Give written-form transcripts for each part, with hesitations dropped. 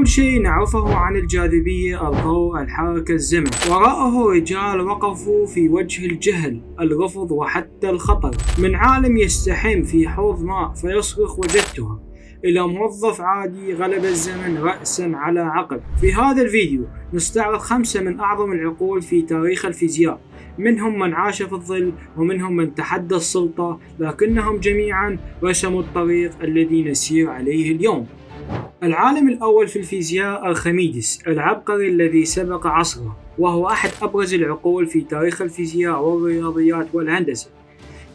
أول شيء نعرفه عن الجاذبية: الضوء، الحركة، الزمن. وراءه رجال وقفوا في وجه الجهل، الرفض، وحتى الخطر، من عالم يستحم في حوض ماء فيصرخ وجدتها، إلى موظف عادي غلب الزمن رأسا على عقب. في هذا الفيديو نستعرض 5 من أعظم العقول في تاريخ الفيزياء، منهم من عاش في الظل ومنهم من تحدى السلطة، لكنهم جميعا رسموا الطريق الذي نسير عليه اليوم. العالم الأول في الفيزياء أرخميدس، العبقري الذي سبق عصره، وهو أحد أبرز العقول في تاريخ الفيزياء والرياضيات والهندسة.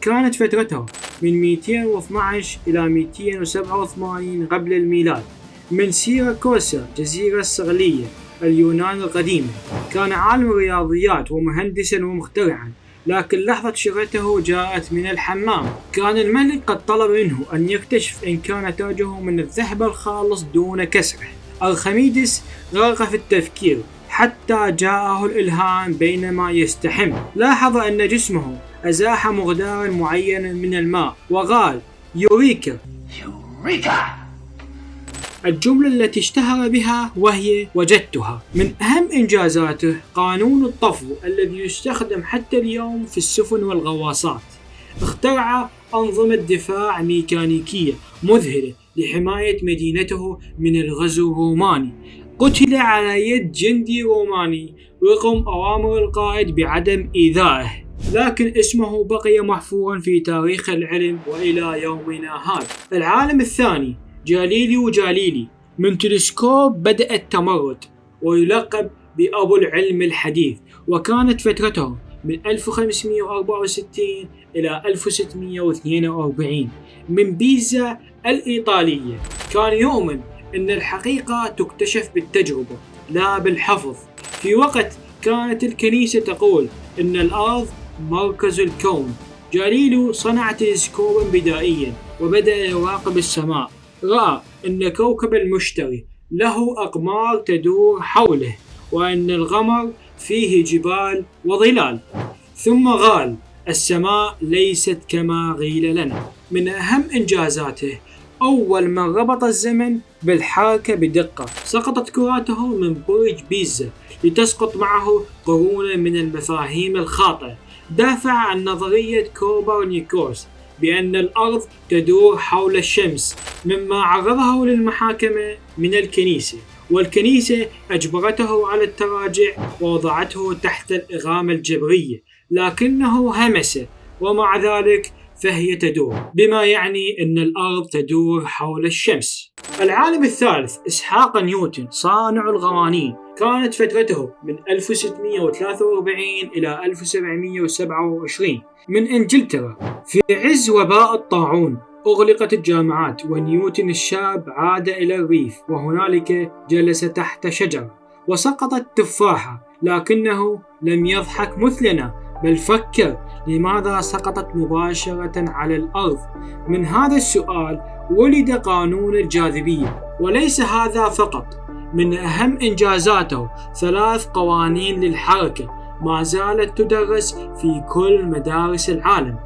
كانت فترته من 212 إلى 287 قبل الميلاد، من سيراكوسا، جزيرة صقلية، اليونان القديمة. كان عالم رياضيات ومهندسا ومخترعا، لكن لحظة شهرته جاءت من الحمام. كان الملك قد طلب منه أن يكتشف إن كان تاجه من الذهب الخالص دون كسره. أرخميدس غرق في التفكير حتى جاءه الإلهام بينما يستحم. لاحظ أن جسمه أزاح مقدارا معينا من الماء وقال: يوريكا. الجملة التي اشتهر بها وهي وجدتها. من أهم إنجازاته قانون الطفو الذي يستخدم حتى اليوم في السفن والغواصات. اخترع أنظمة دفاع ميكانيكية مذهلة لحماية مدينته من الغزو الروماني. قتل على يد جندي روماني رغم أوامر القائد بعدم إيذائه، لكن اسمه بقي محفورا في تاريخ العلم وإلى يومنا هذا. العالم الثاني جاليليو جاليلي، من تلسكوب بدأ التمرد، ويلقب بأبو العلم الحديث. وكانت فترته من 1564 إلى 1642 من بيزا الإيطالية. كان يؤمن أن الحقيقة تكتشف بالتجربة لا بالحفظ. في وقت كانت الكنيسة تقول أن الأرض مركز الكون، جاليليو صنع تلسكوبا بدائيا وبدأ يراقب السماء. رأى أن كوكب المشتري له أقمار تدور حوله، وأن القمر فيه جبال وظلال. ثم قال: السماء ليست كما قيل لنا. من أهم إنجازاته أول من ربط الزمن بالحركة بدقة. سقطت كراته من برج بيزا لتسقط معه قرونا من المفاهيم الخاطئة. دافع عن نظرية كوبرنيكوس بأن الأرض تدور حول الشمس، مما عرضه للمحاكمة من الكنيسة، والكنيسة أجبرته على التراجع ووضعته تحت الإقامة الجبرية، لكنه همس، ومع ذلك فهي تدور، بما يعني أن الأرض تدور حول الشمس. العالم الثالث إسحاق نيوتن، صانع القوانين. كانت فترته من 1643 إلى 1727 من إنجلترا. في عز وباء الطاعون أغلقت الجامعات، ونيوتن الشاب عاد إلى الريف، وهنالك جلس تحت شجرة وسقطت تفاحة، لكنه لم يضحك مثلنا، بل فكر: لماذا سقطت مباشرة على الأرض؟ من هذا السؤال ولد قانون الجاذبية. وليس هذا فقط، من أهم إنجازاته 3 قوانين للحركة ما زالت تدرس في كل مدارس العالم.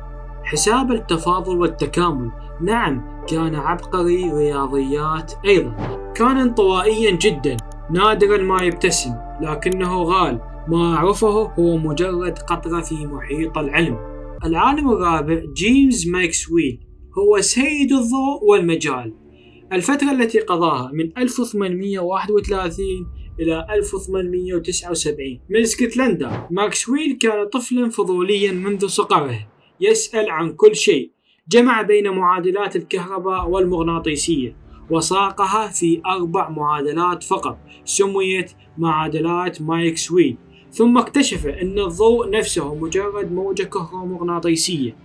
حساب التفاضل والتكامل، نعم كان عبقري رياضيات أيضا. كان انطوائيا جدا، نادرا ما يبتسم، لكنه قال: ما أعرفه هو مجرد قطرة في محيط العلم. العالم الرابع جيمس ماكسويل، هو سيد الضوء والمجال. الفترة التي قضاها من 1831 إلى 1879 من اسكتلندا. ماكسويل كان طفلا فضوليا منذ صغره، يسأل عن كل شيء. جمع بين معادلات الكهرباء والمغناطيسية وساقها في 4 معادلات فقط، سميت معادلات ماكسويل. ثم اكتشف أن الضوء نفسه مجرد موجة كهرومغناطيسية.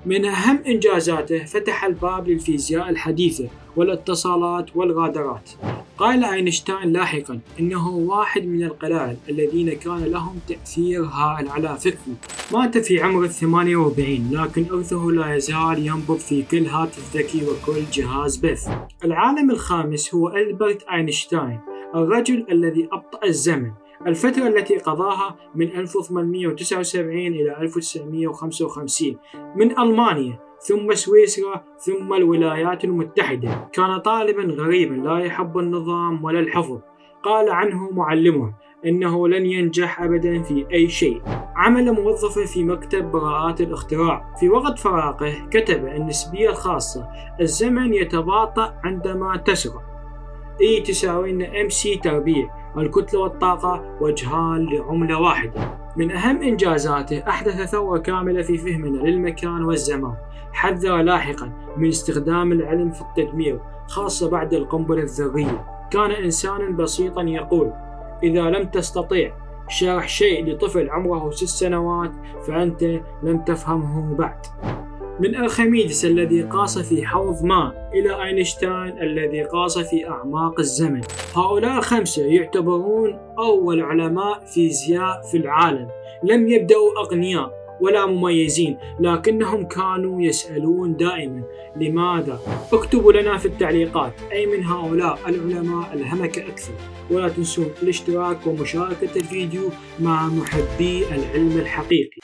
من أهم إنجازاته فتح الباب للفيزياء الحديثة والاتصالات والغادرات. قال أينشتاين لاحقا إنه واحد من القلائل الذين كان لهم تأثير هائل على فكره. مات في عمر 48، لكن إرثه لا يزال ينبض في كل هاتف ذكي وكل جهاز بث. العالم الخامس هو ألبرت أينشتاين، الرجل الذي أبطأ الزمن. الفترة التي قضاها من 1879 إلى 1955 من ألمانيا ثم سويسرا ثم الولايات المتحدة. كان طالبا غريبا لا يحب النظام ولا الحفظ. قال عنه معلمه إنه لن ينجح أبدا في أي شيء. عمل موظفا في مكتب براءات الاختراع. في وقت فراغه كتب النسبية الخاصة: الزمن يتباطأ عندما تسرع. E تساوي MC تربيع، الكتلة والطاقة وجهان لعملة واحدة. من أهم إنجازاته أحدث ثورة كاملة في فهمنا للمكان والزمان. حذر لاحقا من استخدام العلم في التدمير، خاصة بعد القنبلة الذرية. كان إنسانا بسيطا يقول: إذا لم تستطيع شرح شيء لطفل عمره 6 سنوات فأنت لم تفهمه بعد. من أرخميدس الذي قاس في حوض ماء إلى أينشتاين الذي قاس في أعماق الزمن. هؤلاء ال5 يعتبرون أول علماء فيزياء في العالم. لم يبدأوا أغنياء ولا مميزين، لكنهم كانوا يسألون دائما لماذا. اكتبوا لنا في التعليقات أي من هؤلاء العلماء ألهمك أكثر، ولا تنسون الاشتراك ومشاركة الفيديو مع محبي العلم الحقيقي.